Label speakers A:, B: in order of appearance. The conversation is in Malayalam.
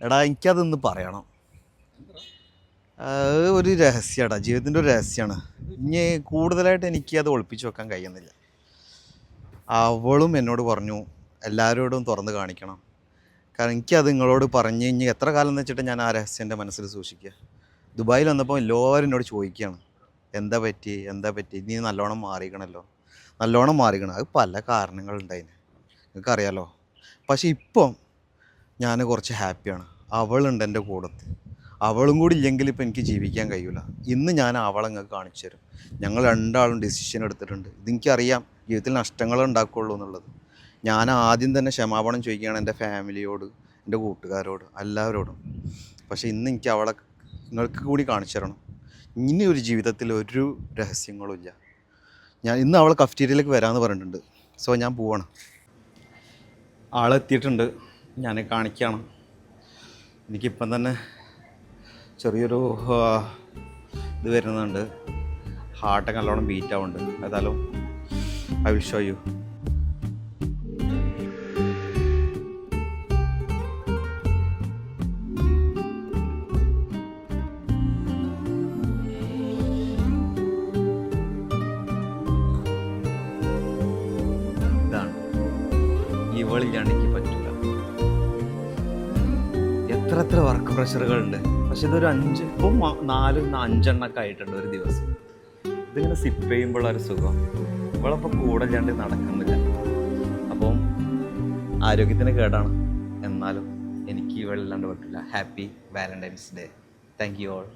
A: എടാ എനിക്കതൊന്ന് പറയണം. ഒരു രഹസ്യമാടാ, ജീവിതത്തിൻ്റെ ഒരു രഹസ്യമാണ്. ഇനി കൂടുതലായിട്ട് എനിക്ക് അത് ഒളിപ്പിച്ച് വെക്കാൻ കഴിയുന്നില്ല. അവളും എന്നോട് പറഞ്ഞു എല്ലാവരോടും തുറന്ന് കാണിക്കണം. കാരണം എനിക്കത് നിങ്ങളോട് പറഞ്ഞ് ഇനി എത്ര കാലം എന്ന് വെച്ചിട്ട് ഞാൻ ആ രഹസ്യം എൻ്റെ മനസ്സിൽ സൂക്ഷിക്കുക. ദുബായിൽ വന്നപ്പോൾ എല്ലാവരും എന്നോട് ചോദിക്കുകയാണ്, എന്താ പറ്റി നീ നല്ലോണം മാറിക്കണല്ലോ. നല്ലോണം മാറിക്കണം. അത് പല കാരണങ്ങളുണ്ടായിന്, നിങ്ങൾക്കറിയാലോ. പക്ഷേ ഇപ്പം ഞാൻ കുറച്ച് ഹാപ്പിയാണ്. അവളുണ്ട് എൻ്റെ കൂടത്ത്. അവളും കൂടി ഇല്ലെങ്കിൽ ഇപ്പം എനിക്ക് ജീവിക്കാൻ കഴിയില്ല. ഇന്ന് ഞാൻ അവളെ നിങ്ങൾക്ക് കാണിച്ചു തരും. ഞങ്ങൾ രണ്ടാളും ഡിസിഷൻ എടുത്തിട്ടുണ്ട്. ഇതെനിക്കറിയാം ജീവിതത്തിൽ നഷ്ടങ്ങൾ ഉണ്ടാക്കുകയുള്ളൂ എന്നുള്ളത്. ഞാൻ ആദ്യം തന്നെ ക്ഷമാപണം ചോദിക്കുകയാണ് എൻ്റെ ഫാമിലിയോട്, എൻ്റെ കൂട്ടുകാരോട്, എല്ലാവരോടും. പക്ഷേ ഇന്ന് എനിക്ക് അവളെ നിങ്ങൾക്ക് കൂടി കാണിച്ചു തരണം. ഇനി ഒരു ജീവിതത്തിൽ ഒരു രഹസ്യങ്ങളും ഇല്ല. ഞാൻ ഇന്ന് അവളെ കഫ്റ്റീരിയയിലേക്ക് വരാമെന്ന് പറഞ്ഞിട്ടുണ്ട്. സോ ഞാൻ പോവാണ്. ആളെത്തിയിട്ടുണ്ട്, ഞാൻ കാണിക്കുകയാണ്. എനിക്കിപ്പം തന്നെ ചെറിയൊരു ഇത് വരുന്നുണ്ട്. ഹാർട്ടൊക്കെ നല്ലോണം ബീറ്റ് ആവുന്നുണ്ട്. ഏതായാലും ഐ വിൽ ഷോ യു. ഇതാണ്, ഇവളില്ലാണ്ട് എനിക്ക് പറ്റില്ല. എത്ര വർക്ക് പ്രഷറുകളുണ്ട്. പക്ഷെ ഇതൊരു 4-5 ആയിട്ടുണ്ട് ഒരു ദിവസം. ഇതിങ്ങനെ സിപ്പ് ചെയ്യുമ്പോഴൊരു സുഖം. ഇവളപ്പോൾ കൂടെ ഇല്ലാണ്ട് നടക്കുന്നില്ല. അപ്പം ആരോഗ്യത്തിന് കേടാണ്. എന്നാലും എനിക്ക് ഇവളില്ലാണ്ട് പറ്റില്ല. Happy Valentine's day. Thank you all.